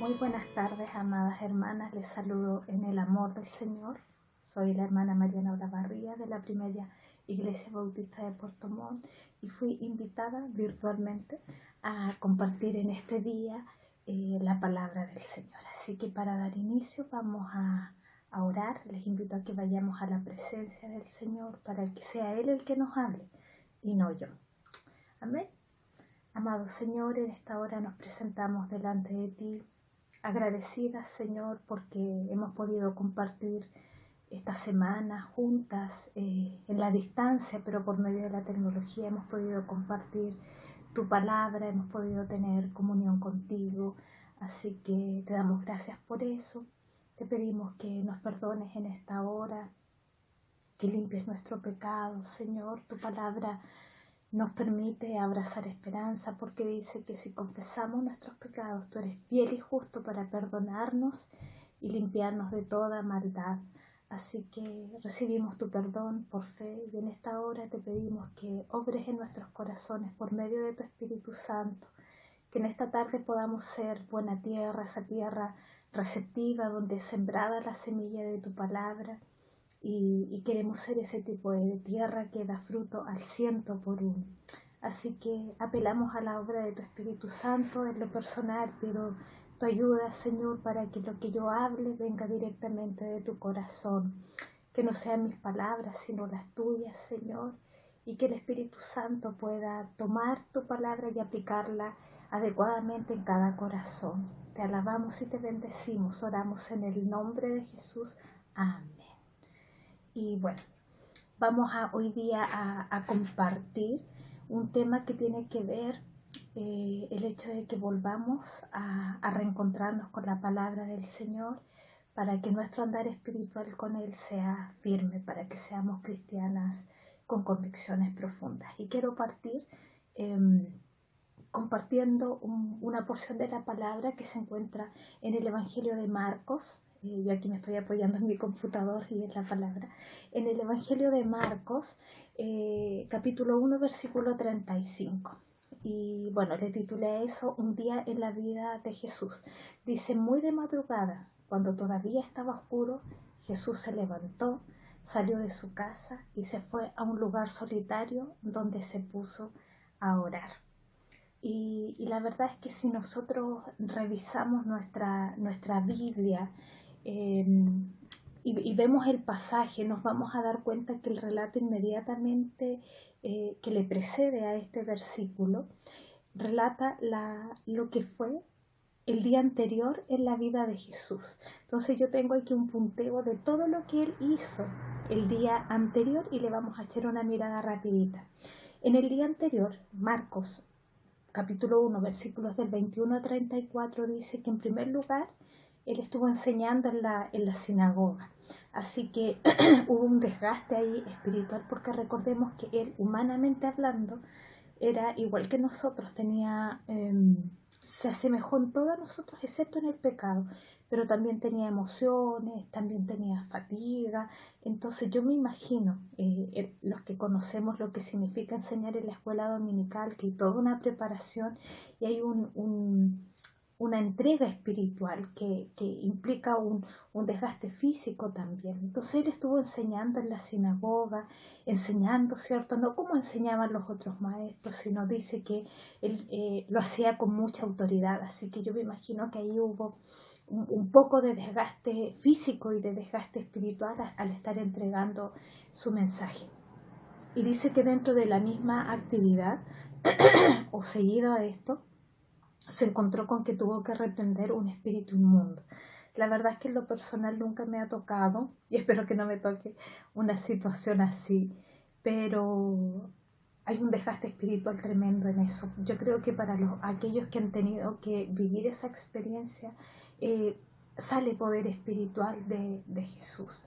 Muy buenas tardes, amadas hermanas. Les saludo en el amor del Señor. Soy la hermana Mariana Olavarría de la Primera Iglesia Bautista de Puerto Montt y fui invitada virtualmente a compartir en este día la palabra del Señor. Así que para dar inicio vamos a orar. Les invito a que vayamos a la presencia del Señor para que sea Él el que nos hable y no yo. Amén. Amado Señor, en esta hora nos presentamos delante de ti, agradecidas, Señor, porque hemos podido compartir esta semana juntas en la distancia, pero por medio de la tecnología hemos podido compartir tu palabra, hemos podido tener comunión contigo, así que te damos gracias por eso. Te pedimos que nos perdones en esta hora, que limpies nuestro pecado, Señor. Tu palabra nos permite abrazar esperanza porque dice que si confesamos nuestros pecados, tú eres fiel y justo para perdonarnos y limpiarnos de toda maldad. Así que recibimos tu perdón por fe y en esta hora te pedimos que obres en nuestros corazones por medio de tu Espíritu Santo, que en esta tarde podamos ser buena tierra, esa tierra receptiva donde es sembrada la semilla de tu palabra. Y queremos ser ese tipo de tierra que da fruto al 100%. Así que apelamos a la obra de tu Espíritu Santo. En lo personal pido tu ayuda, Señor, para que lo que yo hable venga directamente de tu corazón, que no sean mis palabras sino las tuyas, Señor, y que el Espíritu Santo pueda tomar tu palabra y aplicarla adecuadamente en cada corazón. Te alabamos y te bendecimos, oramos en el nombre de Jesús. Amén. Y bueno, vamos hoy día a compartir un tema que tiene que ver el hecho de que volvamos a reencontrarnos con la palabra del Señor para que nuestro andar espiritual con Él sea firme, para que seamos cristianas con convicciones profundas. Y quiero partir compartiendo una porción de la palabra que se encuentra en el Evangelio de Marcos. Yo aquí me estoy apoyando en mi computador y en la palabra. En el Evangelio de Marcos, capítulo 1, versículo 35. Y bueno, le titulé eso Un día en la vida de Jesús. Dice: muy de madrugada, cuando todavía estaba oscuro, Jesús se levantó, salió de su casa y se fue a un lugar solitario donde se puso a orar. Y la verdad es que si nosotros revisamos nuestra Biblia y vemos el pasaje, nos vamos a dar cuenta que el relato inmediatamente que le precede a este versículo relata lo que fue el día anterior en la vida de Jesús. Entonces yo tengo aquí un punteo de todo lo que él hizo el día anterior y le vamos a echar una mirada rapidita. En el día anterior, Marcos capítulo 1, versículos del 21 a 34, dice que en primer lugar él estuvo enseñando en la sinagoga. Así que hubo un desgaste ahí espiritual porque recordemos que él, humanamente hablando, era igual que nosotros, se asemejó en todo a nosotros excepto en el pecado, pero también tenía emociones, también tenía fatiga. Entonces yo me imagino, los que conocemos lo que significa enseñar en la escuela dominical, que hay toda una preparación y hay una entrega espiritual que implica un desgaste físico también. Entonces él estuvo enseñando en la sinagoga, enseñando, ¿cierto? No como enseñaban los otros maestros, sino dice que él lo hacía con mucha autoridad. Así que yo me imagino que ahí hubo un poco de desgaste físico y de desgaste espiritual al estar entregando su mensaje. Y dice que dentro de la misma actividad o seguido a esto, se encontró con que tuvo que reprender un espíritu inmundo. La verdad es que en lo personal nunca me ha tocado, y espero que no me toque una situación así, pero hay un desgaste espiritual tremendo en eso. Yo creo que para aquellos que han tenido que vivir esa experiencia, sale poder espiritual de Jesús.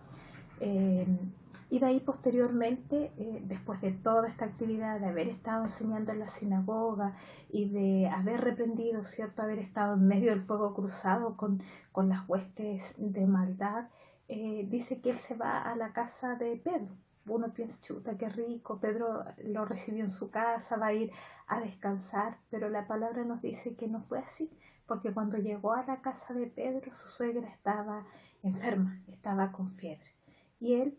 Y de ahí posteriormente, después de toda esta actividad, de haber estado enseñando en la sinagoga y de haber reprendido, ¿cierto?, haber estado en medio del fuego cruzado con las huestes de maldad, dice que él se va a la casa de Pedro. uno piensa, chuta, qué rico, Pedro lo recibió en su casa, va a ir a descansar, pero la palabra nos dice que no fue así, porque cuando llegó a la casa de Pedro, su suegra estaba enferma, estaba con fiebre, y él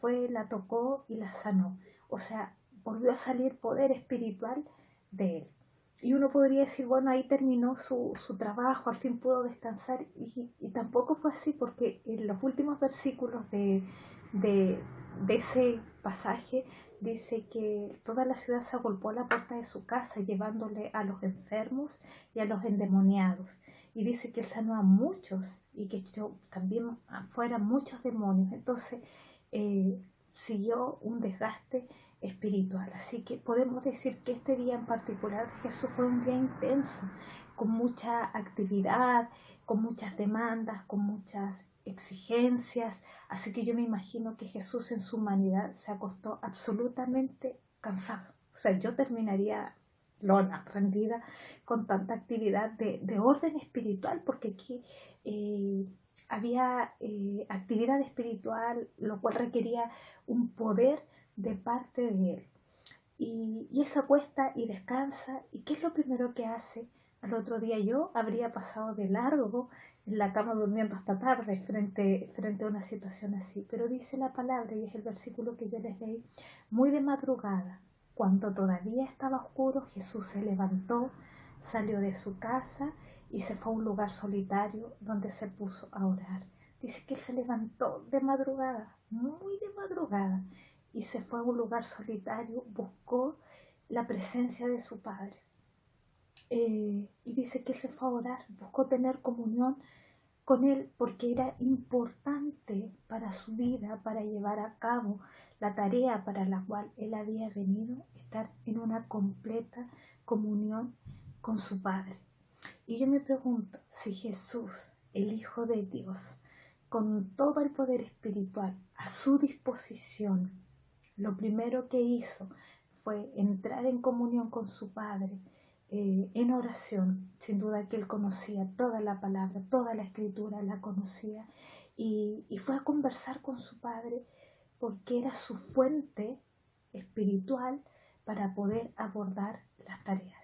fue, la tocó y la sanó, o sea, volvió a salir poder espiritual de él. Y uno podría decir, bueno, ahí terminó su trabajo, al fin pudo descansar, y tampoco fue así, porque en los últimos versículos de, de ese pasaje dice que toda la ciudad se agolpó a la puerta de su casa, llevándole a los enfermos y a los endemoniados. Y dice que él sanó a muchos y que echó también afuera muchos demonios. Entonces siguió un desgaste espiritual. Así que podemos decir que este día en particular de Jesús fue un día intenso, con mucha actividad, con muchas demandas, con muchas exigencias. Así que yo me imagino que Jesús en su humanidad se acostó absolutamente cansado. O sea, yo terminaría lona, rendida, con tanta actividad de orden espiritual, porque aquí había actividad espiritual, lo cual requería un poder de parte de él. Y él se acuesta y descansa. ¿Y qué es lo primero que hace? Al otro día yo habría pasado de largo en la cama durmiendo hasta tarde frente a una situación así. Pero dice la palabra, y es el versículo que yo les leí, muy de madrugada, cuando todavía estaba oscuro, Jesús se levantó, salió de su casa y se fue a un lugar solitario donde se puso a orar. Dice que él se levantó de madrugada, muy de madrugada, y se fue a un lugar solitario, buscó la presencia de su Padre. Y dice que él se fue a orar, buscó tener comunión con él porque era importante para su vida, para llevar a cabo la tarea para la cual él había venido, estar en una completa comunión con su Padre. Y yo me pregunto, si Jesús, el Hijo de Dios, con todo el poder espiritual a su disposición, lo primero que hizo fue entrar en comunión con su Padre, en oración. Sin duda que él conocía toda la palabra, toda la escritura la conocía, y fue a conversar con su Padre porque era su fuente espiritual para poder abordar las tareas.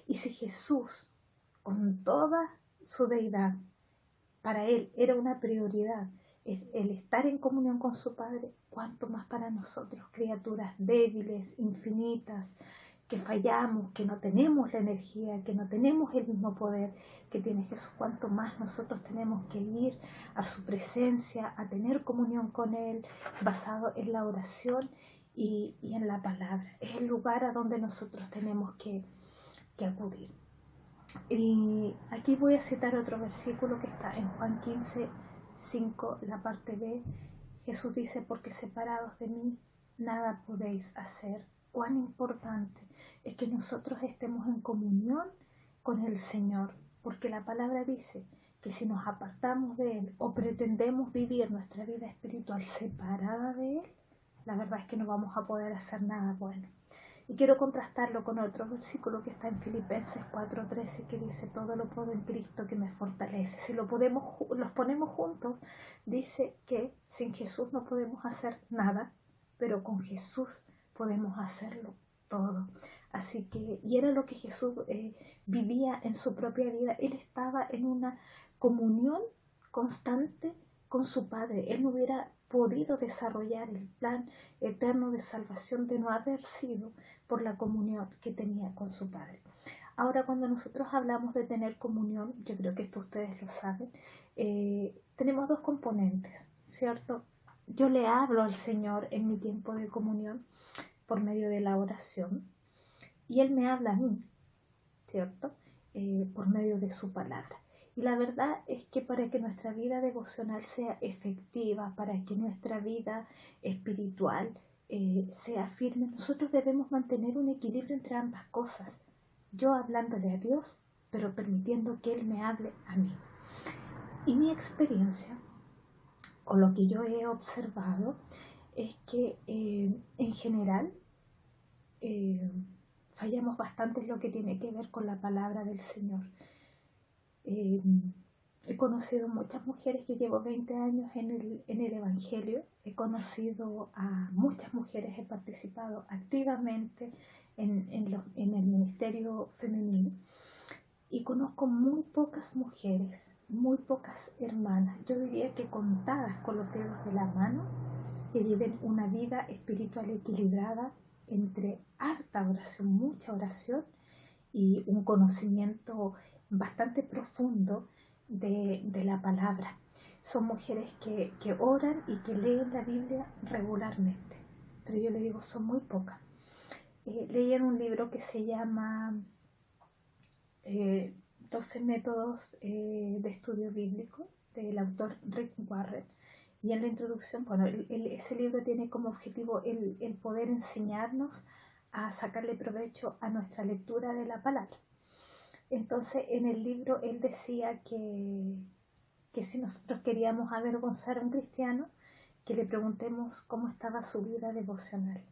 Y si Jesús, con toda su deidad, para él era una prioridad el estar en comunión con su Padre, cuanto más para nosotros, criaturas débiles, infinitas, que fallamos, que no tenemos la energía, que no tenemos el mismo poder que tiene Jesús, cuanto más nosotros tenemos que ir a su presencia, a tener comunión con Él, basado en la oración y en la palabra. Es el lugar a donde nosotros tenemos que acudir. Y aquí voy a citar otro versículo que está en Juan 15, 5, la parte B. Jesús dice, porque separados de mí nada podéis hacer. Cuán importante es que nosotros estemos en comunión con el Señor, porque la palabra dice que si nos apartamos de Él o pretendemos vivir nuestra vida espiritual separada de Él, la verdad es que no vamos a poder hacer nada bueno. Y quiero contrastarlo con otro versículo que está en Filipenses 4:13, que dice, todo lo puedo en Cristo que me fortalece. Si los ponemos juntos, dice que sin Jesús no podemos hacer nada, pero con Jesús podemos hacerlo todo. Así que, y era lo que Jesús vivía en su propia vida. Él estaba en una comunión constante con su Padre. Él no hubiera podido desarrollar el plan eterno de salvación de no haber sido por la comunión que tenía con su Padre. Ahora, cuando nosotros hablamos de tener comunión, yo creo que esto ustedes lo saben, tenemos dos componentes, ¿cierto? Yo le hablo al Señor en mi tiempo de comunión por medio de la oración y Él me habla a mí, ¿cierto? Por medio de su palabra. Y la verdad es que para que nuestra vida devocional sea efectiva, para que nuestra vida espiritual sea firme, nosotros debemos mantener un equilibrio entre ambas cosas. Yo hablándole a Dios, pero permitiendo que Él me hable a mí. Y mi experiencia, o lo que yo he observado, es que en general fallamos bastante en lo que tiene que ver con la palabra del Señor. he conocido muchas mujeres. Yo llevo 20 años en el Evangelio, he conocido a muchas mujeres, he participado activamente en el ministerio femenino y conozco muy pocas mujeres, muy pocas hermanas, yo diría que contadas con los dedos de la mano, que viven una vida espiritual equilibrada entre harta oración, mucha oración y un conocimiento bastante profundo de la palabra. Son mujeres que oran y que leen la Biblia regularmente, pero yo le digo, son muy pocas. Leí en un libro que se llama 12 métodos de estudio bíblico, del autor Rick Warren, y en la introducción, bueno, ese libro tiene como objetivo el poder enseñarnos a sacarle provecho a nuestra lectura de la palabra. Entonces, en el libro él decía que si nosotros queríamos avergonzar a un cristiano, que le preguntemos cómo estaba su vida devocional.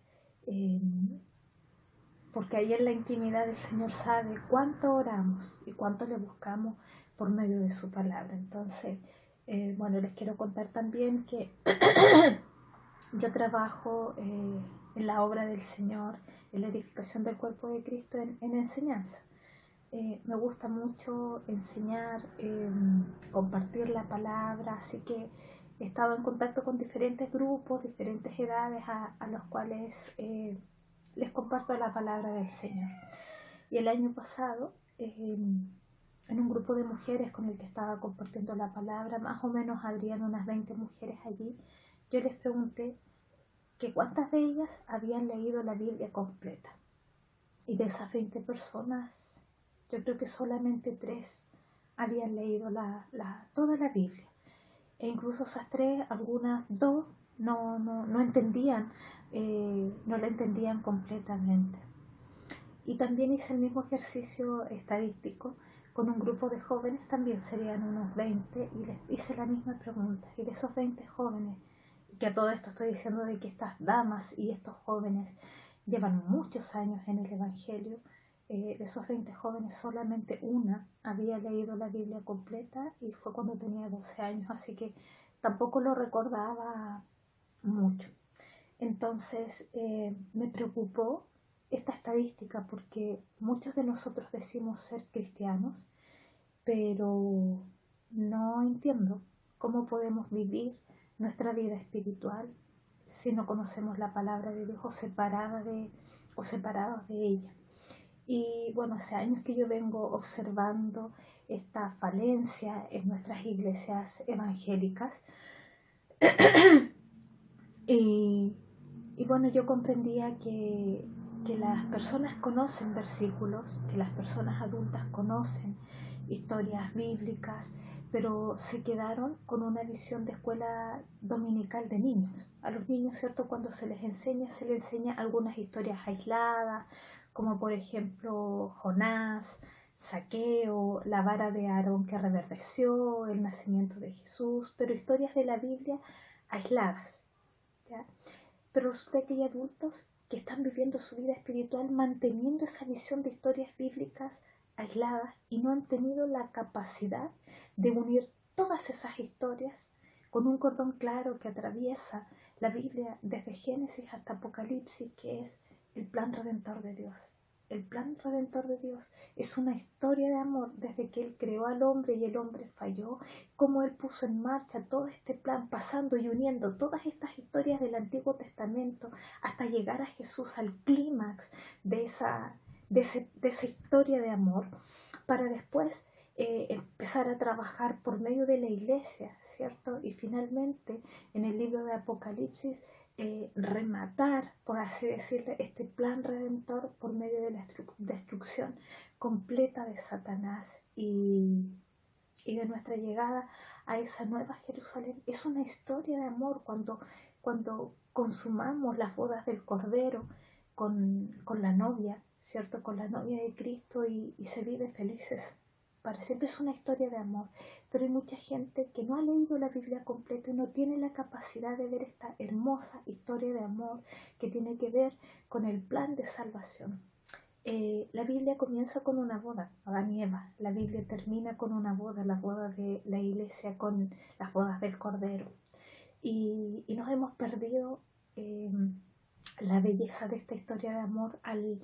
Porque ahí en la intimidad el Señor sabe cuánto oramos y cuánto le buscamos por medio de su palabra. Entonces, bueno, les quiero contar también que yo trabajo en la obra del Señor, en la edificación del cuerpo de Cristo, en enseñanza. Me gusta mucho enseñar, compartir la palabra, así que he estado en contacto con diferentes grupos, diferentes edades a los cuales les comparto la palabra del Señor. Y el año pasado, en un grupo de mujeres con el que estaba compartiendo la palabra, más o menos habrían unas 20 mujeres allí, yo les pregunté que cuántas de ellas habían leído la Biblia completa. Y de esas 20 personas, yo creo que solamente 3 habían leído toda la Biblia. E incluso esas 3, algunas 2, no entendían, no la entendían completamente. Y también hice el mismo ejercicio estadístico con un grupo de jóvenes, también serían unos 20, y les hice la misma pregunta. Y de esos 20 jóvenes, que a todo esto estoy diciendo de que estas damas y estos jóvenes llevan muchos años en el Evangelio, de esos 20 jóvenes solamente una había leído la Biblia completa y fue cuando tenía 12 años, así que tampoco lo recordaba mucho. Entonces me preocupó esta estadística porque muchos de nosotros decimos ser cristianos, pero no entiendo cómo podemos vivir nuestra vida espiritual si no conocemos la palabra de Dios o separados de ella. Y bueno, hace años que yo vengo observando esta falencia en nuestras iglesias evangélicas y bueno, yo comprendía que las personas conocen versículos, que las personas adultas conocen historias bíblicas, pero se quedaron con una visión de escuela dominical de niños. A los niños, ¿cierto? Cuando se les enseña algunas historias aisladas, como por ejemplo Jonás, Zaqueo, la vara de Aarón que reverdeció, el nacimiento de Jesús, pero historias de la Biblia aisladas, ¿ya? Pero resulta que hay adultos que están viviendo su vida espiritual manteniendo esa visión de historias bíblicas aisladas y no han tenido la capacidad de unir todas esas historias con un cordón claro que atraviesa la Biblia desde Génesis hasta Apocalipsis, que es el plan redentor de Dios. El plan redentor de Dios es una historia de amor desde que Él creó al hombre y el hombre falló, cómo Él puso en marcha todo este plan, pasando y uniendo todas estas historias del Antiguo Testamento hasta llegar a Jesús, al clímax de esa historia de amor, para después empezar a trabajar por medio de la iglesia, ¿cierto? Y finalmente en el libro de Apocalipsis rematar, por así decirlo, este plan redentor por medio de la destrucción completa de Satanás y de nuestra llegada a esa nueva Jerusalén. Es una historia de amor cuando consumamos las bodas del Cordero con la novia, ¿cierto? Con la novia de Cristo y se vive felices para siempre. Es una historia de amor, pero hay mucha gente que no ha leído la Biblia completa y no tiene la capacidad de ver esta hermosa historia de amor que tiene que ver con el plan de salvación. La Biblia comienza con una boda, Adán y Eva. La Biblia termina con una boda, la boda de la iglesia con las bodas del Cordero. Y nos hemos perdido la belleza de esta historia de amor al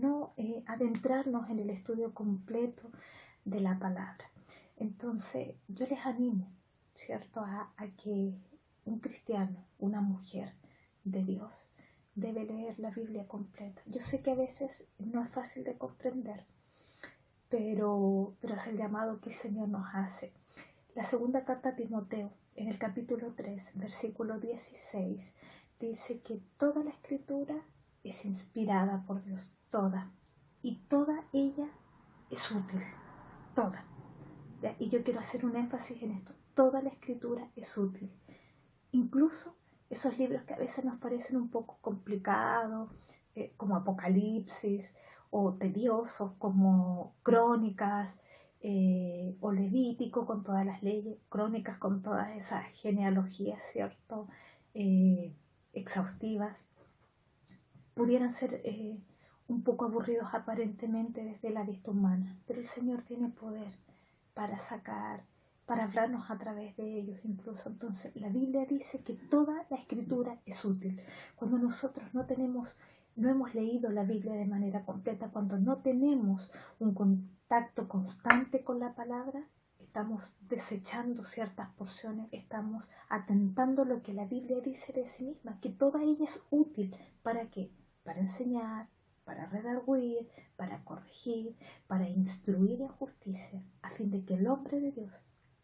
no adentrarnos en el estudio completo de la palabra. Entonces yo les animo, ¿cierto?, a que un cristiano, una mujer de Dios, debe leer la Biblia completa. Yo sé que a veces no es fácil de comprender, pero es el llamado que el Señor nos hace. La segunda carta a Timoteo, en el capítulo 3, versículo 16, dice que toda la escritura es inspirada por Dios, toda, y toda ella es útil, toda. ¿Ya? Y yo quiero hacer un énfasis en esto, toda la escritura es útil, incluso esos libros que a veces nos parecen un poco complicados, como Apocalipsis, o tediosos como Crónicas, o Levítico con todas las leyes, Crónicas con todas esas genealogías, ¿cierto?, exhaustivas, pudieran ser un poco aburridos aparentemente desde la vista humana, pero el Señor tiene poder para sacar, para hablarnos a través de ellos incluso. Entonces la Biblia dice que toda la escritura es útil. Cuando nosotros no hemos leído la Biblia de manera completa, cuando no tenemos un contacto constante con la palabra, estamos desechando ciertas porciones, estamos atentando lo que la Biblia dice de sí misma, que toda ella es útil. ¿Para qué? Para enseñar, para redarguir, para corregir, para instruir en justicia, a fin de que el hombre de Dios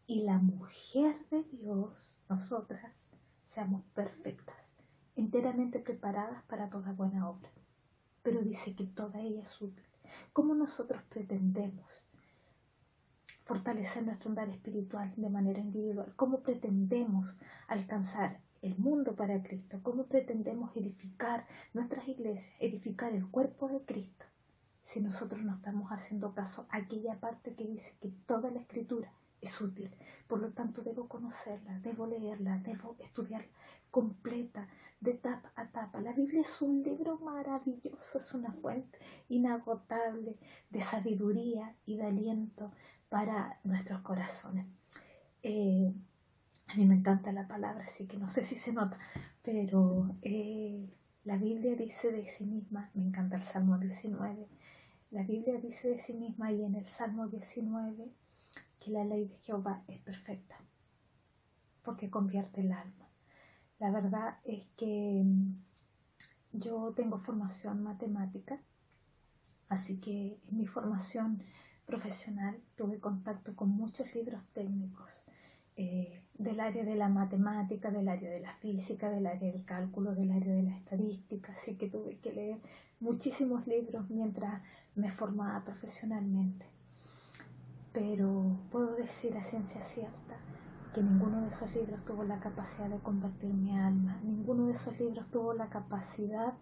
y la mujer de Dios, nosotras, seamos perfectas, enteramente preparadas para toda buena obra. Pero dice que toda ella es útil. ¿Cómo nosotros pretendemos fortalecer nuestro andar espiritual de manera individual? ¿Cómo pretendemos alcanzar el mundo para Cristo? ¿Cómo pretendemos edificar nuestras iglesias, edificar el cuerpo de Cristo, si nosotros no estamos haciendo caso a aquella parte que dice que toda la escritura es útil? Por lo tanto, debo conocerla, debo leerla, debo estudiarla completa, de tapa a tapa. La Biblia es un libro maravilloso, es una fuente inagotable de sabiduría y de aliento para nuestros corazones. A mí me encanta la palabra, así que no sé si se nota, pero la Biblia dice de sí misma, me encanta el Salmo 19, la Biblia dice de sí misma y en el Salmo 19 que la ley de Jehová es perfecta, porque convierte el alma. La verdad es que yo tengo formación matemática, así que en mi formación profesional tuve contacto con muchos libros técnicos del área de la matemática, del área de la física, del área del cálculo, del área de la estadística, así que tuve que leer muchísimos libros mientras me formaba profesionalmente. Pero puedo decir a ciencia cierta que ninguno de esos libros tuvo la capacidad de convertir mi alma, ninguno de esos libros tuvo la capacidad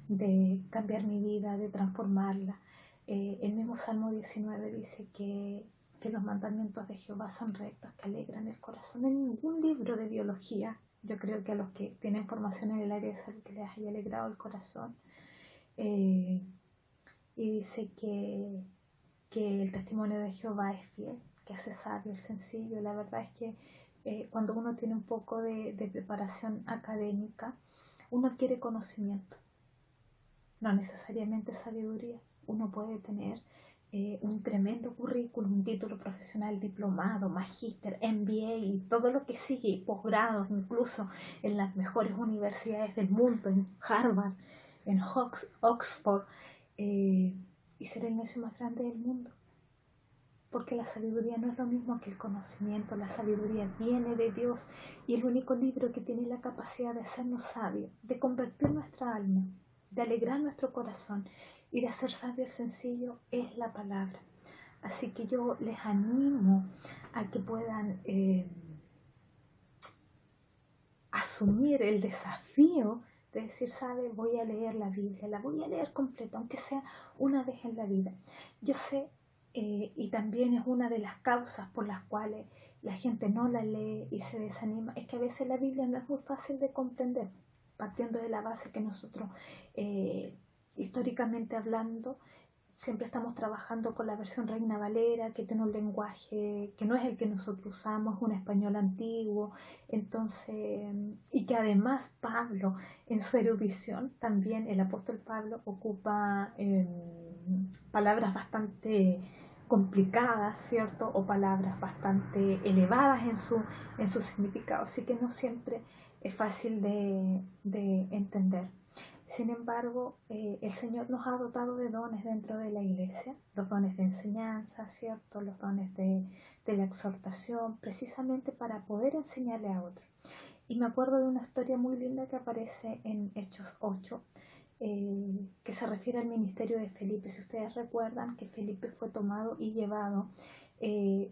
de cambiar mi vida, de transformarla. El mismo Salmo 19 dice que los mandamientos de Jehová son rectos, que alegran el corazón. En ningún libro de biología, yo creo que a los que tienen formación en el área de salud, que les haya alegrado el corazón. Y dice que el testimonio de Jehová es fiel, que hace sabio el sencillo. La verdad es que cuando uno tiene un poco de preparación académica, uno adquiere conocimiento, no necesariamente sabiduría. Uno puede tener un tremendo currículum, un título profesional, diplomado, magíster, MBA y todo lo que sigue, y posgrados incluso en las mejores universidades del mundo, en Harvard, en Oxford, y ser el negocio más grande del mundo. Porque la sabiduría no es lo mismo que el conocimiento. La sabiduría viene de Dios, y el único libro que tiene la capacidad de hacernos sabios, de convertir nuestra alma, de alegrar nuestro corazón y de hacer sabio el sencillo, es la palabra. Así que yo les animo a que puedan asumir el desafío de decir, ¿sabe? Voy a leer la Biblia, la voy a leer completa, aunque sea una vez en la vida. Yo sé, y también es una de las causas por las cuales la gente no la lee y se desanima, es que a veces la Biblia no es muy fácil de comprender, partiendo de la base que nosotros históricamente hablando, siempre estamos trabajando con la versión Reina Valera, que tiene un lenguaje que no es el que nosotros usamos, un español antiguo, entonces, y que además Pablo, en su erudición, también el apóstol Pablo ocupa palabras bastante complicadas, ¿cierto? O palabras bastante elevadas en su significado, así que no siempre es fácil de entender. Sin embargo, el Señor nos ha dotado de dones dentro de la iglesia, los dones de enseñanza, ¿cierto? Los dones de la exhortación, precisamente para poder enseñarle a otros. Y me acuerdo de una historia muy linda que aparece en Hechos 8, que se refiere al ministerio de Felipe. Si ustedes recuerdan que Felipe fue tomado y llevado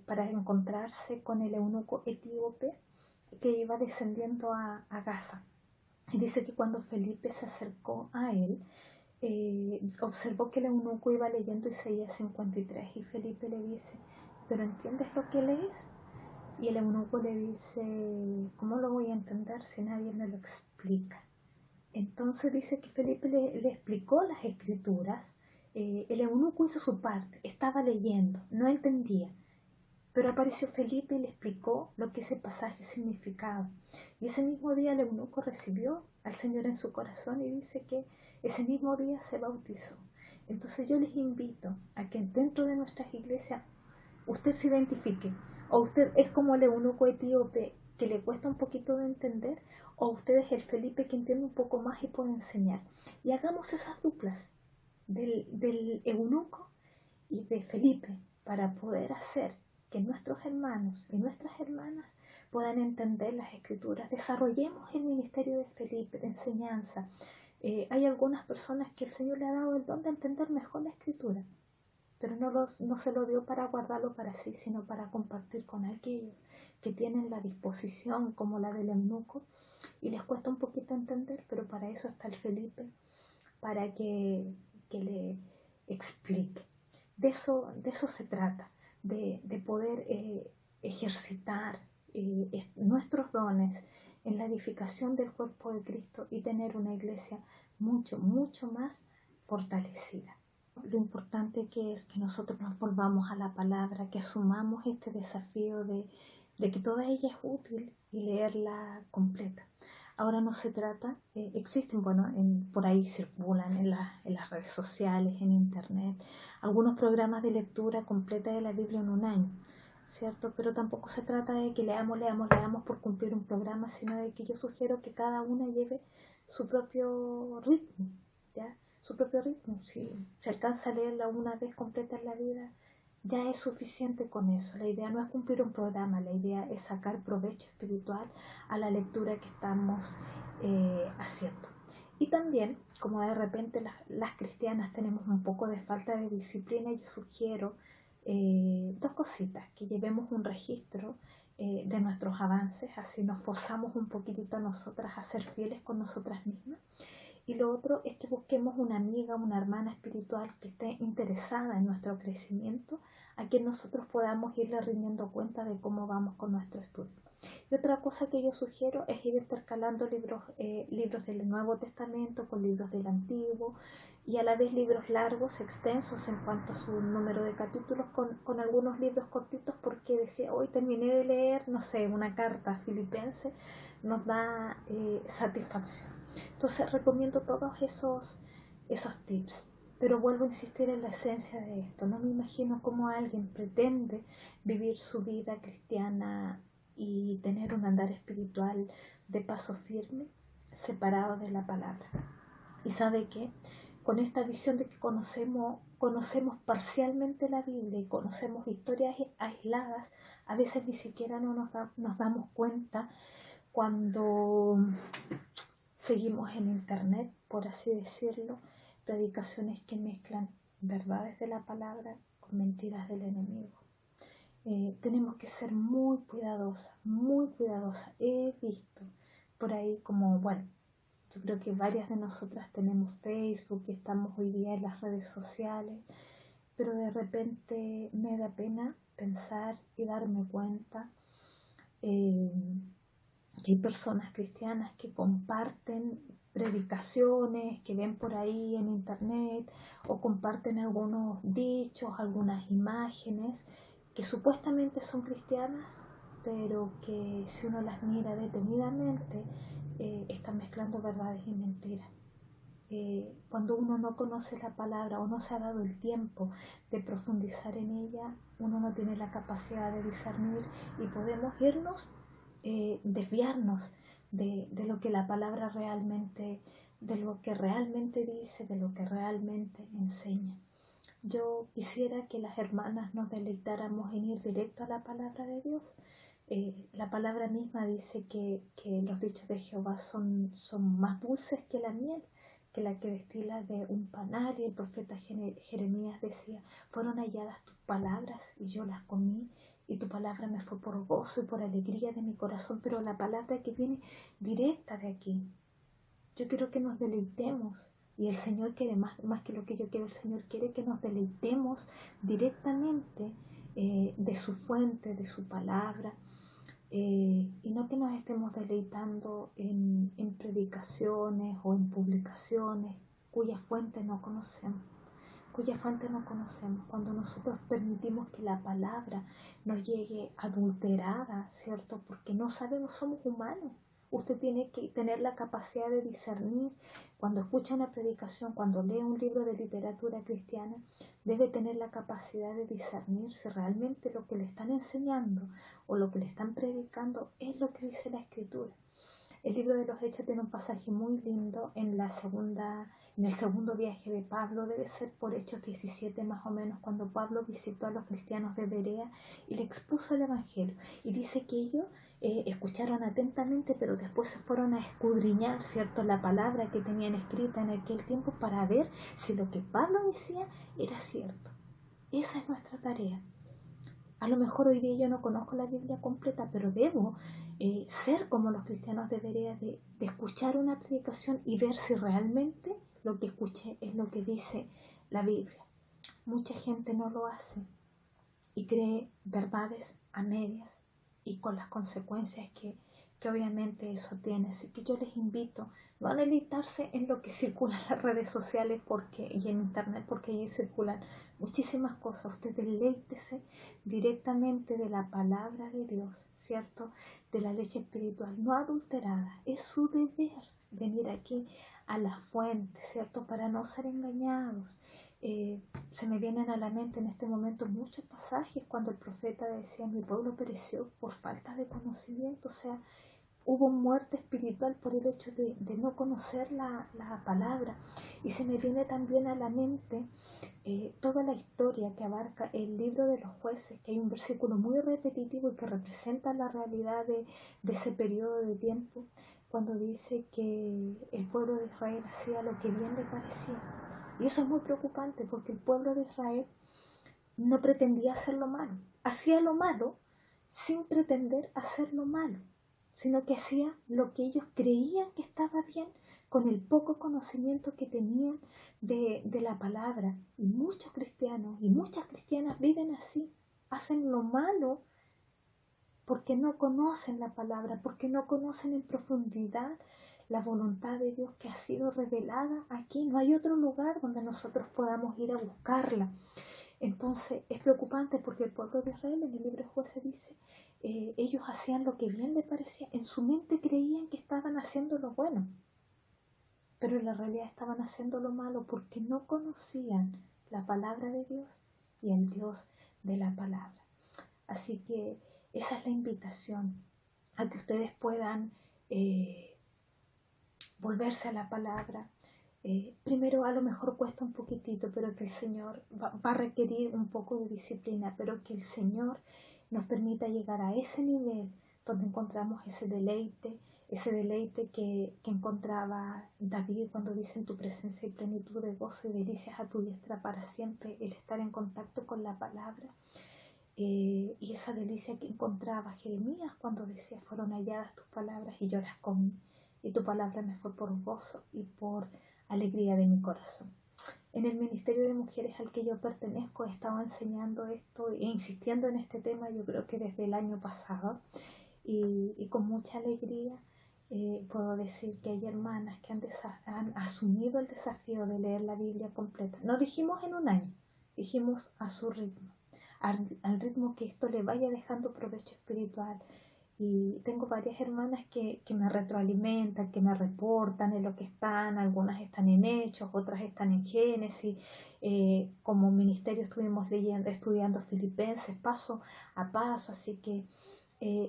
para encontrarse con el eunuco etíope que iba descendiendo a Gaza. Y dice que cuando Felipe se acercó a él, observó que el eunuco iba leyendo Isaías 53 y Felipe le dice, ¿pero entiendes lo que lees? Y el eunuco le dice, ¿cómo lo voy a entender si nadie me lo explica? Entonces dice que Felipe le explicó las escrituras, el eunuco hizo su parte, estaba leyendo, no entendía. Pero apareció Felipe y le explicó lo que ese pasaje significaba. Y ese mismo día el eunuco recibió al Señor en su corazón y dice que ese mismo día se bautizó. Entonces yo les invito a que dentro de nuestras iglesias usted se identifique. O usted es como el eunuco etíope que le cuesta un poquito de entender, o usted es el Felipe que entiende un poco más y puede enseñar. Y hagamos esas duplas del eunuco y de Felipe para poder hacer que nuestros hermanos y nuestras hermanas puedan entender las escrituras. Desarrollemos el ministerio de Felipe, de enseñanza. Hay algunas personas que el Señor le ha dado el don de entender mejor la escritura, pero no se lo dio para guardarlo para sí, sino para compartir con aquellos que tienen la disposición como la del eunuco y les cuesta un poquito entender, pero para eso está el Felipe, para que le explique. De eso se trata, de poder ejercitar nuestros dones en la edificación del cuerpo de Cristo y tener una iglesia mucho, mucho más fortalecida. Lo importante que es que nosotros nos volvamos a la palabra, que asumamos este desafío de que toda ella es útil y leerla completa. Ahora no se trata, existen, bueno, por ahí circulan en las redes sociales, en internet, algunos programas de lectura completa de la Biblia en un año, ¿cierto? Pero tampoco se trata de que leamos por cumplir un programa, sino de que yo sugiero que cada una lleve su propio ritmo, ¿ya? Su propio ritmo. Si se alcanza a leerla una vez completa en la vida, ya es suficiente con eso. La idea no es cumplir un programa, la idea es sacar provecho espiritual a la lectura que estamos haciendo. Y también, como de repente las cristianas tenemos un poco de falta de disciplina, yo sugiero dos cositas, que llevemos un registro de nuestros avances, así nos forzamos un poquitito a nosotras a ser fieles con nosotras mismas. Y lo otro es que busquemos una amiga, una hermana espiritual que esté interesada en nuestro crecimiento, a quien nosotros podamos irle rindiendo cuenta de cómo vamos con nuestro estudio. Y otra cosa que yo sugiero es ir intercalando libros del Nuevo Testamento con libros del Antiguo y a la vez libros largos, extensos en cuanto a su número de capítulos, con algunos libros cortitos, porque decía, hoy terminé de leer, no sé, una carta filipense, nos da satisfacción. Entonces recomiendo todos esos tips, pero vuelvo a insistir en la esencia de esto. No me imagino cómo alguien pretende vivir su vida cristiana y tener un andar espiritual de paso firme, separado de la palabra. ¿Y sabe qué? Con esta visión de que conocemos parcialmente la Biblia y conocemos historias aisladas, a veces ni siquiera nos damos cuenta cuando seguimos en internet, por así decirlo, predicaciones que mezclan verdades de la palabra con mentiras del enemigo. Tenemos que ser muy cuidadosas, muy cuidadosas. He visto por ahí como, bueno, yo creo que varias de nosotras tenemos Facebook y estamos hoy día en las redes sociales, pero de repente me da pena pensar y darme cuenta que hay personas cristianas que comparten predicaciones que ven por ahí en internet o comparten algunos dichos, algunas imágenes que supuestamente son cristianas, pero que si uno las mira detenidamente están mezclando verdades y mentiras. Cuando uno no conoce la palabra o no se ha dado el tiempo de profundizar en ella, uno no tiene la capacidad de discernir y podemos irnos, desviarnos de lo que la palabra realmente, de lo que realmente dice, de lo que realmente enseña. Yo quisiera que las hermanas nos deleitáramos en ir directo a la palabra de Dios. La palabra misma dice que los dichos de Jehová son más dulces que la miel, que la que destila de un panal. Y el profeta Jeremías decía, fueron halladas tus palabras y yo las comí, y tu palabra me fue por gozo y por alegría de mi corazón. Pero la palabra que viene directa de aquí, yo quiero que nos deleitemos. Y el Señor quiere más que lo que yo quiero, el Señor quiere que nos deleitemos directamente de su fuente, de su palabra, y no que nos estemos deleitando en predicaciones o en publicaciones cuya fuente no conocemos. Cuando nosotros permitimos que la palabra nos llegue adulterada, ¿cierto? Porque no sabemos, somos humanos. Usted tiene que tener la capacidad de discernir. Cuando escucha una predicación, cuando lee un libro de literatura cristiana, debe tener la capacidad de discernir si realmente lo que le están enseñando o lo que le están predicando es lo que dice la Escritura. El libro de los Hechos tiene un pasaje muy lindo en el segundo viaje de Pablo, debe ser por Hechos 17 más o menos, cuando Pablo visitó a los cristianos de Berea y le expuso el Evangelio. Y dice que ellos escucharon atentamente, pero después se fueron a escudriñar, ¿cierto?, la palabra que tenían escrita en aquel tiempo para ver si lo que Pablo decía era cierto. Esa es nuestra tarea. A lo mejor hoy día yo no conozco la Biblia completa, pero debo ser como los cristianos de Berea, de escuchar una predicación y ver si realmente lo que escuché es lo que dice la Biblia. Mucha gente no lo hace y cree verdades a medias y con las consecuencias que obviamente eso tiene. Así que yo les invito no a deleitarse en lo que circula en las redes sociales y en internet, porque allí circulan muchísimas cosas. Usted deleítese directamente de la palabra de Dios, ¿cierto? De la leche espiritual no adulterada. Es su deber venir aquí a la fuente, ¿cierto? Para no ser engañados. Se me vienen a la mente en este momento muchos pasajes cuando el profeta decía, mi pueblo pereció por falta de conocimiento. O sea, hubo muerte espiritual por el hecho de no conocer la palabra. Y se me viene también a la mente toda la historia que abarca el libro de los jueces, que hay un versículo muy repetitivo y que representa la realidad de ese periodo de tiempo, cuando dice que el pueblo de Israel hacía lo que bien le parecía. Y eso es muy preocupante porque el pueblo de Israel no pretendía hacer lo malo. Hacía lo malo sin pretender hacer lo malo, sino que hacía lo que ellos creían que estaba bien con el poco conocimiento que tenían de la palabra. Y muchos cristianos y muchas cristianas viven así. Hacen lo malo porque no conocen la palabra, porque no conocen en profundidad la voluntad de Dios que ha sido revelada aquí. No hay otro lugar donde nosotros podamos ir a buscarla. Entonces es preocupante porque el pueblo de Israel en el libro de Jueces dice, ellos hacían lo que bien les parecía, en su mente creían que estaban haciendo lo bueno, pero en la realidad estaban haciendo lo malo porque no conocían la palabra de Dios y el Dios de la palabra. Así que esa es la invitación, a que ustedes puedan volverse a la palabra. Primero a lo mejor cuesta un poquitito, pero que el Señor va a requerir un poco de disciplina, pero que el Señor nos permita llegar a ese nivel donde encontramos ese deleite que encontraba David cuando dice en tu presencia y plenitud de gozo y delicias a tu diestra para siempre, el estar en contacto con la palabra. Y esa delicia que encontraba Jeremías cuando decía, fueron halladas tus palabras y yo las comí, y tu palabra me fue por gozo y por alegría de mi corazón. En el Ministerio de Mujeres al que yo pertenezco he estado enseñando esto e insistiendo en este tema yo creo que desde el año pasado y con mucha alegría puedo decir que hay hermanas que han asumido el desafío de leer la Biblia completa. No dijimos en un año, dijimos a su ritmo, al ritmo que esto le vaya dejando provecho espiritual. Y tengo varias hermanas que me retroalimentan, que me reportan en lo que están. Algunas están en Hechos, otras están en Génesis. Como ministerio estuvimos estudiando Filipenses paso a paso, así que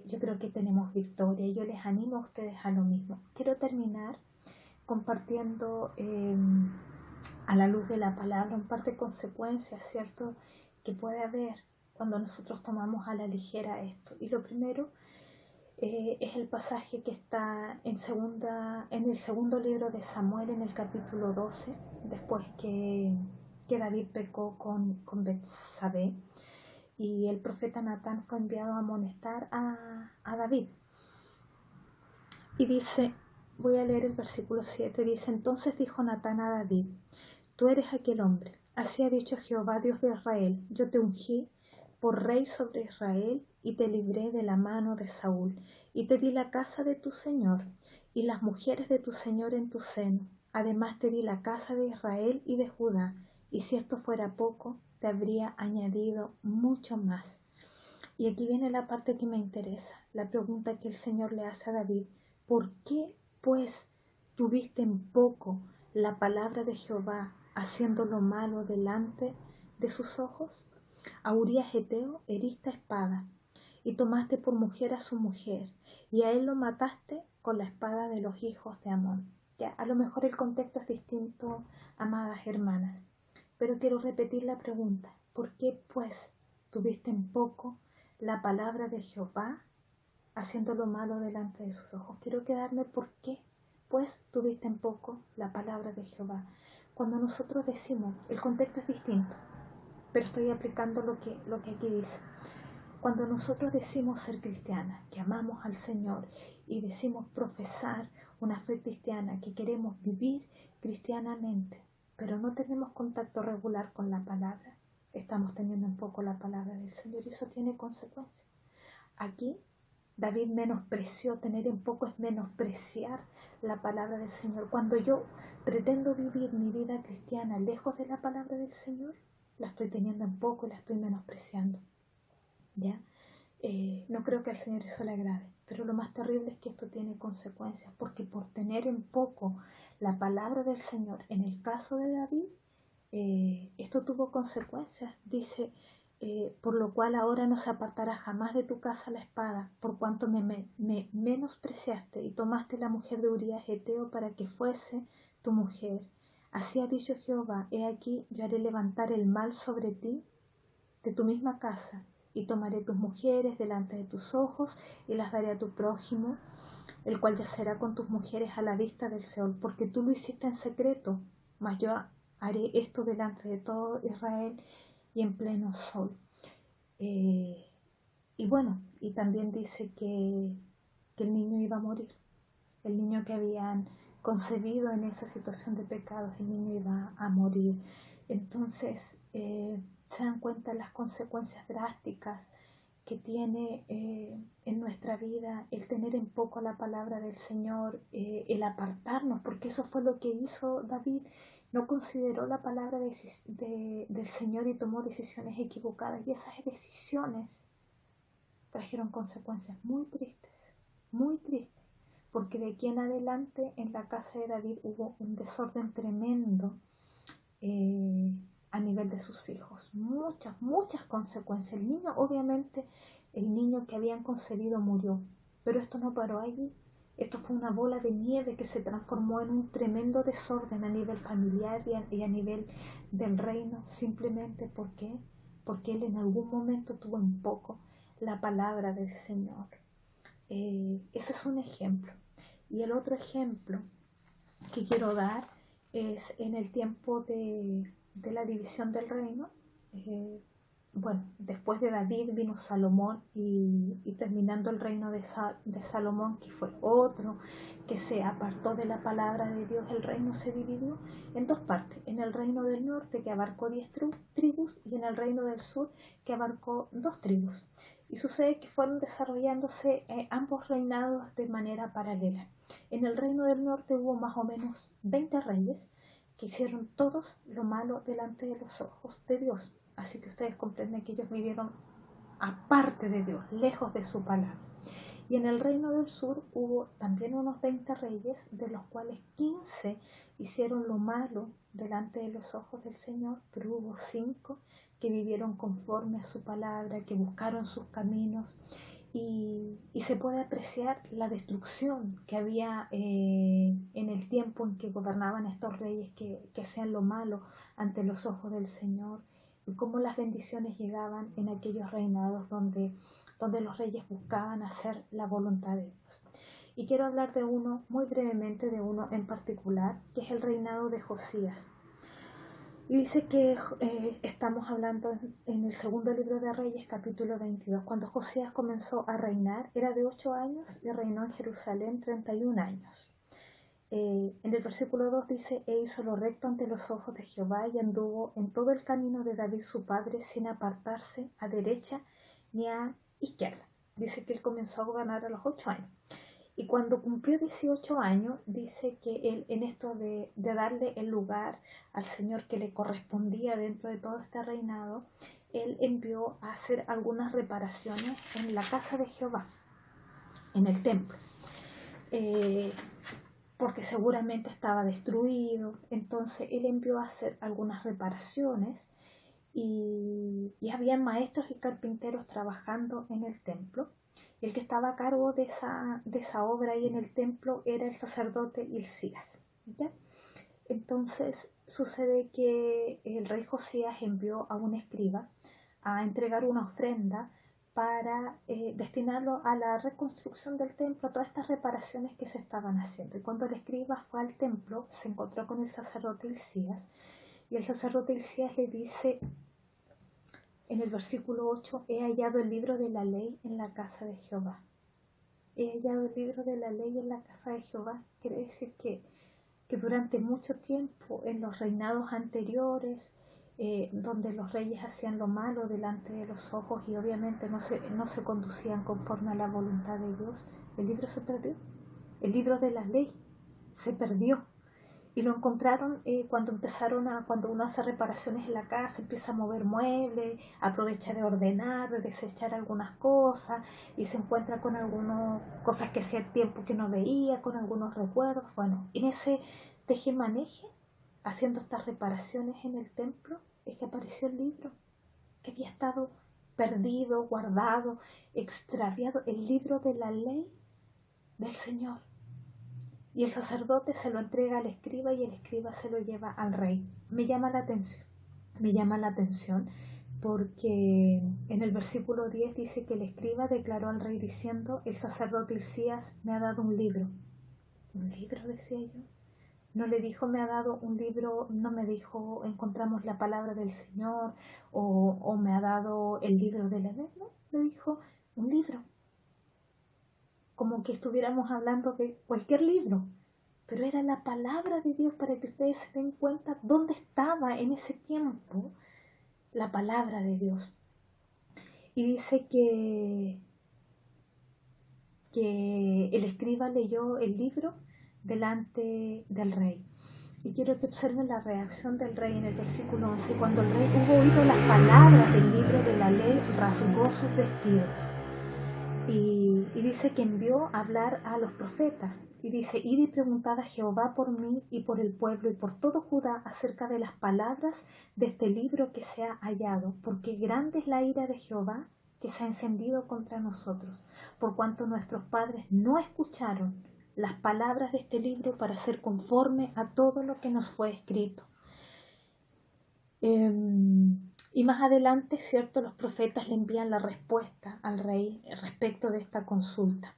yo creo que tenemos victoria y yo les animo a ustedes a lo mismo. Quiero terminar compartiendo a la luz de la palabra un par de consecuencias, ¿cierto?, que puede haber cuando nosotros tomamos a la ligera esto. Y lo primero es el pasaje que está en el segundo libro de Samuel, en el capítulo 12, después que David pecó con Betsabé, y el profeta Natán fue enviado a amonestar a David. Y dice, voy a leer el versículo 7, dice: entonces dijo Natán a David: tú eres aquel hombre. Así ha dicho Jehová, Dios de Israel: yo te ungí por rey sobre Israel, y te libré de la mano de Saúl, y te di la casa de tu señor, y las mujeres de tu señor en tu seno. Además te di la casa de Israel y de Judá, y si esto fuera poco, te habría añadido mucho más. Y aquí viene la parte que me interesa, la pregunta que el Señor le hace a David: ¿por qué, pues, tuviste en poco la palabra de Jehová, haciendo lo malo delante de sus ojos? A Urías Heteo heriste a espada, y tomaste por mujer a su mujer, y a él lo mataste con la espada de los hijos de Amón. Ya, a lo mejor el contexto es distinto, amadas hermanas, pero quiero repetir la pregunta: ¿por qué, pues, tuviste en poco la palabra de Jehová, haciendo lo malo delante de sus ojos? Quiero quedarme: ¿por qué, pues, tuviste en poco la palabra de Jehová? Cuando nosotros decimos, el contexto es distinto, pero estoy aplicando lo que aquí dice. Cuando nosotros decimos ser cristianas, que amamos al Señor, y decimos profesar una fe cristiana, que queremos vivir cristianamente, pero no tenemos contacto regular con la palabra, estamos teniendo en poco la palabra del Señor, y eso tiene consecuencias. Aquí David menospreció, tener en poco es menospreciar la palabra del Señor. Cuando yo pretendo vivir mi vida cristiana lejos de la palabra del Señor, la estoy teniendo en poco y la estoy menospreciando. ¿Ya? No creo que al Señor eso le agrade, pero lo más terrible es que esto tiene consecuencias, porque por tener en poco la palabra del Señor, en el caso de David, esto tuvo consecuencias. Dice: por lo cual ahora no se apartará jamás de tu casa la espada, por cuanto me menospreciaste y tomaste la mujer de Urías Heteo para que fuese tu mujer. Así ha dicho Jehová: he aquí, yo haré levantar el mal sobre ti de tu misma casa, y tomaré tus mujeres delante de tus ojos, y las daré a tu prójimo, el cual yacerá con tus mujeres a la vista del Seol, porque tú lo hiciste en secreto, mas yo haré esto delante de todo Israel y en pleno sol. Y bueno, y también dice que el niño iba a morir, el niño que habían concebido en esa situación de pecados, el niño iba a morir. Entonces, se dan cuenta las consecuencias drásticas que tiene en nuestra vida el tener en poco la palabra del Señor, el apartarnos, porque eso fue lo que hizo David. No consideró la palabra del Señor y tomó decisiones equivocadas, y esas decisiones trajeron consecuencias muy tristes, porque de aquí en adelante en la casa de David hubo un desorden tremendo a nivel de sus hijos, muchas consecuencias. El niño, obviamente, el niño que habían concebido murió, pero esto no paró allí. Esto fue una bola de nieve que se transformó en un tremendo desorden a nivel familiar y a nivel del reino, simplemente porque él en algún momento tuvo en poco la palabra del Señor. Ese es un ejemplo. Y el otro ejemplo que quiero dar es en el tiempo de la división del reino. Bueno, después de David vino Salomón, y terminando el reino de Salomón, que fue otro que se apartó de la palabra de Dios, el reino se dividió en dos partes: en el reino del norte, que abarcó 10 tribus, y en el reino del sur, que abarcó 2 tribus. Y sucede que fueron desarrollándose ambos reinados de manera paralela. En el reino del norte hubo más o menos 20 reyes que hicieron todos lo malo delante de los ojos de Dios. Así que ustedes comprenden que ellos vivieron aparte de Dios, lejos de su palabra. Y en el reino del sur hubo también unos 20 reyes, de los cuales 15 hicieron lo malo delante de los ojos del Señor, pero hubo 5 que vivieron conforme a su palabra, que buscaron sus caminos, y se puede apreciar la destrucción que había en el tiempo en que gobernaban estos reyes que hacían lo malo ante los ojos del Señor, y cómo las bendiciones llegaban en aquellos reinados donde los reyes buscaban hacer la voluntad de Dios. Y quiero hablar de uno, muy brevemente, de uno en particular, que es el reinado de Josías. Y dice que estamos hablando en el segundo libro de Reyes, capítulo 22. Cuando Josías comenzó a reinar, era de 8 años y reinó en Jerusalén 31 años. En el versículo 2 dice: e hizo lo recto ante los ojos de Jehová y anduvo en todo el camino de David su padre, sin apartarse a derecha ni a izquierda. Dice que él comenzó a gobernar a los 8 años. Y cuando cumplió 18 años, dice que él, en esto de darle el lugar al Señor que le correspondía dentro de todo este reinado, él envió a hacer algunas reparaciones en la casa de Jehová, en el templo, porque seguramente estaba destruido. Entonces él envió a hacer algunas reparaciones, y habían maestros y carpinteros trabajando en el templo. Y el que estaba a cargo de esa obra ahí en el templo era el sacerdote Hilcías, ¿ya? Entonces sucede que el rey Josías envió a un escriba a entregar una ofrenda para destinarlo a la reconstrucción del templo, a todas estas reparaciones que se estaban haciendo. Y cuando el escriba fue al templo, se encontró con el sacerdote Hilcías, y el sacerdote Hilcías le dice en el versículo 8: he hallado el libro de la ley en la casa de Jehová. He hallado el libro de la ley en la casa de Jehová. Quiere decir que durante mucho tiempo, en los reinados anteriores, donde los reyes hacían lo malo delante de los ojos y obviamente no se conducían conforme a la voluntad de Dios, el libro se perdió. El libro de la ley se perdió. Y lo encontraron cuando uno hace reparaciones en la casa, empieza a mover muebles, aprovecha de ordenar, de desechar algunas cosas, y se encuentra con algunas cosas que hacía tiempo que no veía, con algunos recuerdos. Bueno, en ese tejemaneje, haciendo estas reparaciones en el templo, es que apareció el libro, que había estado perdido, guardado, extraviado, el libro de la ley del Señor. Y el sacerdote se lo entrega al escriba y el escriba se lo lleva al rey. Me llama la atención porque en el versículo 10 dice que el escriba declaró al rey diciendo: el sacerdote Hilcías me ha dado un libro. ¿Un libro?, decía yo. No le dijo: me ha dado un libro, no me dijo: encontramos la palabra del Señor, o me ha dado el libro de la ley. No, le dijo: un libro. Como que estuviéramos hablando de cualquier libro, pero era la palabra de Dios, para que ustedes se den cuenta dónde estaba en ese tiempo la palabra de Dios. Y dice que el escriba leyó el libro delante del rey. Y quiero que observen la reacción del rey en el versículo 11. Cuando el rey hubo oído las palabras del libro de la ley, rasgó sus vestidos. Y dice que envió a hablar a los profetas. Y dice: id y preguntad a Jehová por mí y por el pueblo y por todo Judá acerca de las palabras de este libro que se ha hallado, porque grande es la ira de Jehová que se ha encendido contra nosotros, por cuanto nuestros padres no escucharon las palabras de este libro para ser conforme a todo lo que nos fue escrito. Y más adelante, ¿cierto?, los profetas le envían la respuesta al rey respecto de esta consulta.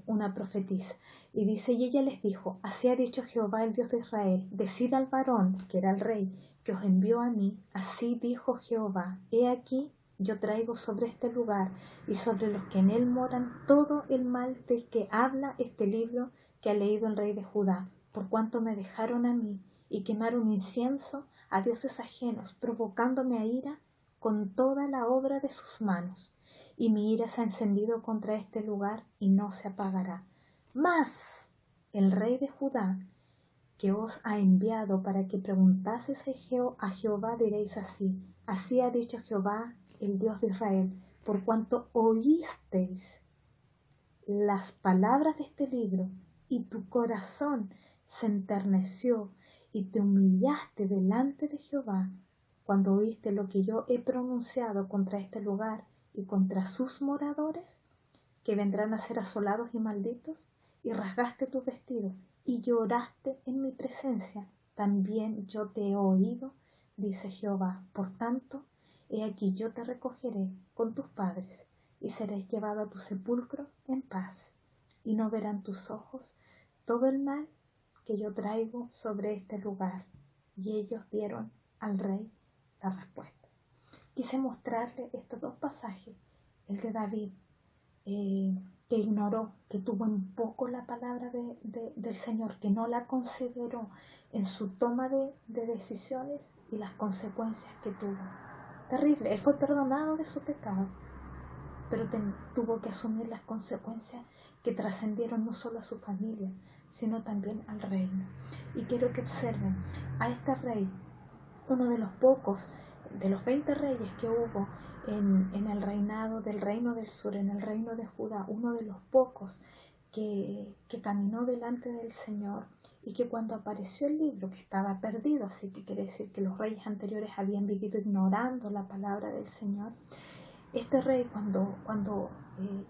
Una profetisa, y dice: y ella les dijo: así ha dicho Jehová, el Dios de Israel, decid al varón, que era el rey, que os envió a mí, así dijo Jehová: he aquí, yo traigo sobre este lugar y sobre los que en él moran todo el mal del que habla este libro que ha leído el rey de Judá, por cuanto me dejaron a mí y quemaron incienso a dioses ajenos, provocándome a ira con toda la obra de sus manos, y mi ira se ha encendido contra este lugar y no se apagará. Mas el rey de Judá, que os ha enviado para que preguntaseis a Jehová, diréis así: así ha dicho Jehová, el Dios de Israel, por cuanto oísteis las palabras de este libro, y tu corazón se enterneció, y te humillaste delante de Jehová, cuando oíste lo que yo he pronunciado contra este lugar y contra sus moradores, que vendrán a ser asolados y malditos, y rasgaste tus vestidos, y lloraste en mi presencia, también yo te he oído, dice Jehová. Por tanto, he aquí yo te recogeré con tus padres, y serás llevado a tu sepulcro en paz, y no verán tus ojos todo el mal que yo traigo sobre este lugar. Y ellos dieron al rey la respuesta. Quise mostrarle estos dos pasajes, el de David, que ignoró, que tuvo en poco la palabra del Señor, que no la consideró en su toma de decisiones, y las consecuencias que tuvo. Terrible, él fue perdonado de su pecado, pero tuvo que asumir las consecuencias que trascendieron no solo a su familia, sino también al reino. Y quiero que observen a este rey, uno de los pocos, de los 20 reyes que hubo en el reinado del reino del sur, en el reino de Judá, uno de los pocos que caminó delante del Señor, y que cuando apareció el libro, que estaba perdido, así que quiere decir que los reyes anteriores habían vivido ignorando la palabra del Señor, este rey cuando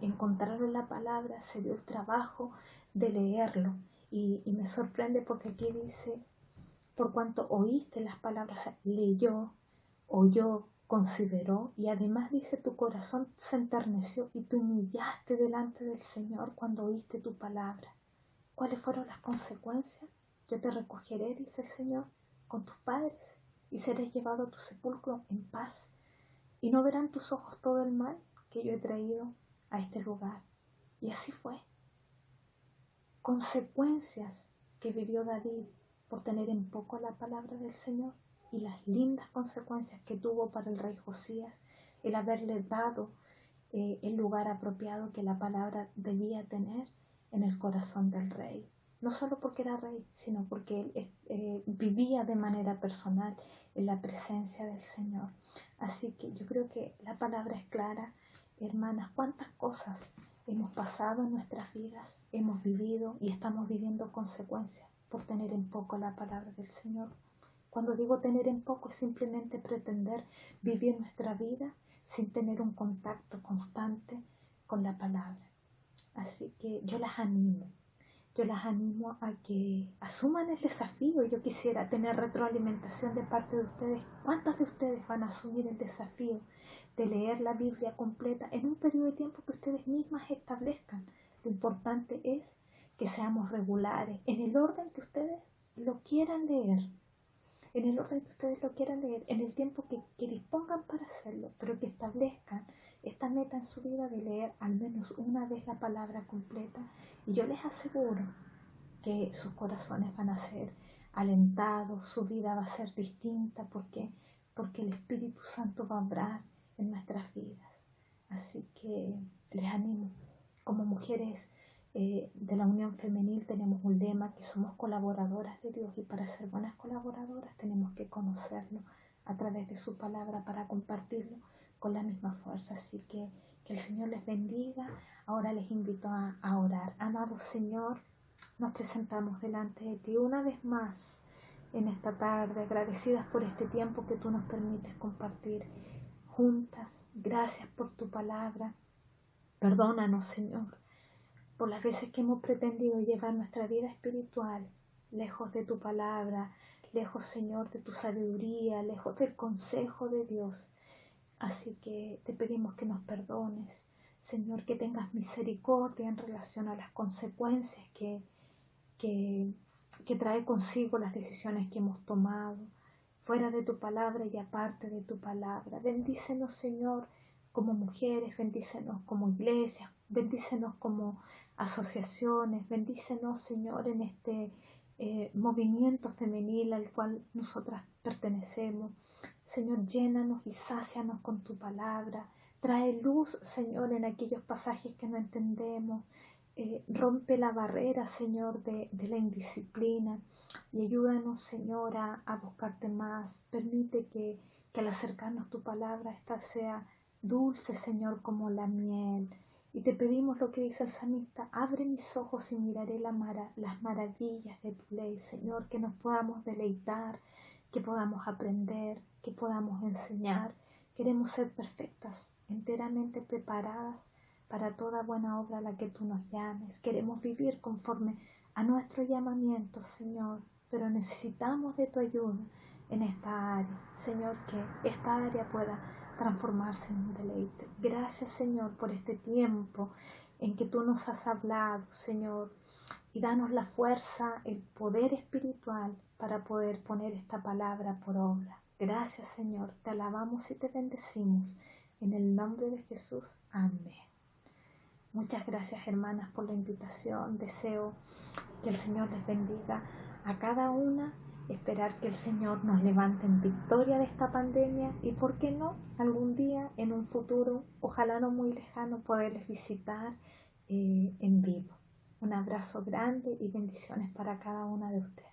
encontraron la palabra se dio el trabajo de leerlo, y me sorprende porque aquí dice: por cuanto oíste las palabras, o sea, leyó, oyó, consideró, y además dice: tu corazón se enterneció y te humillaste delante del Señor cuando oíste tu palabra. ¿Cuáles fueron las consecuencias? Yo te recogeré, dice el Señor, con tus padres, y serás llevado a tu sepulcro en paz, y no verán tus ojos todo el mal que yo he traído a este lugar. Y así fue. Consecuencias que vivió David por tener en poco la palabra del Señor, y las lindas consecuencias que tuvo para el rey Josías el haberle dado el lugar apropiado que la palabra debía tener en el corazón del rey. No solo porque era rey, sino porque él vivía de manera personal en la presencia del Señor. Así que yo creo que la palabra es clara, hermanas. ¿Cuántas cosas hemos pasado en nuestras vidas, hemos vivido y estamos viviendo consecuencias por tener en poco la palabra del Señor? Cuando digo tener en poco, es simplemente pretender vivir nuestra vida sin tener un contacto constante con la palabra. Así que yo las animo a que asuman el desafío. Yo quisiera tener retroalimentación de parte de ustedes. ¿Cuántas de ustedes van a asumir el desafío de leer la Biblia completa en un periodo de tiempo que ustedes mismas establezcan? Lo importante es que seamos regulares, en el orden que ustedes lo quieran leer, en el orden que ustedes lo quieran leer, en el tiempo que dispongan para hacerlo, pero que establezcan esta meta en su vida de leer al menos una vez la palabra completa, y yo les aseguro que sus corazones van a ser alentados, su vida va a ser distinta. ¿Por qué? Porque el Espíritu Santo va a obrar en nuestras vidas. Así que les animo. Como mujeres de la Unión Femenil tenemos un lema, que somos colaboradoras de Dios, y para ser buenas colaboradoras tenemos que conocerlo a través de su palabra para compartirlo con la misma fuerza. Así que el Señor les bendiga. Ahora les invito a orar. Amado Señor, nos presentamos delante de ti una vez más en esta tarde, agradecidas por este tiempo que tú nos permites compartir juntas. Gracias por tu palabra. Perdónanos, Señor, por las veces que hemos pretendido llevar nuestra vida espiritual lejos de tu palabra, lejos, Señor, de tu sabiduría, lejos del consejo de Dios. Así que te pedimos que nos perdones, Señor, que tengas misericordia en relación a las consecuencias que trae consigo las decisiones que hemos tomado fuera de tu palabra y aparte de tu palabra. Bendícenos, Señor, como mujeres, bendícenos como iglesias, bendícenos como asociaciones, bendícenos, Señor, en este movimiento femenil al cual nosotras pertenecemos. Señor, llénanos y sácianos con tu palabra. Trae luz, Señor, en aquellos pasajes que no entendemos. Rompe la barrera, Señor, de la indisciplina y ayúdanos, Señor, a buscarte más. Permite que al acercarnos tu palabra, esta sea dulce, Señor, como la miel. Y te pedimos lo que dice el salmista: abre mis ojos y miraré las maravillas de tu ley, Señor, que nos podamos deleitar, que podamos aprender, que podamos enseñar. Queremos ser perfectas, enteramente preparadas para toda buena obra a la que tú nos llames. Queremos vivir conforme a nuestro llamamiento, Señor, pero necesitamos de tu ayuda en esta área, Señor, que esta área pueda transformarse en un deleite. Gracias, Señor, por este tiempo en que tú nos has hablado, Señor, y danos la fuerza, el poder espiritual para poder poner esta palabra por obra. Gracias, Señor, te alabamos y te bendecimos en el nombre de Jesús. Amén. Muchas gracias, hermanas, por la invitación. Deseo que el Señor les bendiga a cada una. Esperar que el Señor nos levante en victoria de esta pandemia y, ¿por qué no?, algún día en un futuro, ojalá no muy lejano, poderles visitar en vivo. Un abrazo grande y bendiciones para cada una de ustedes.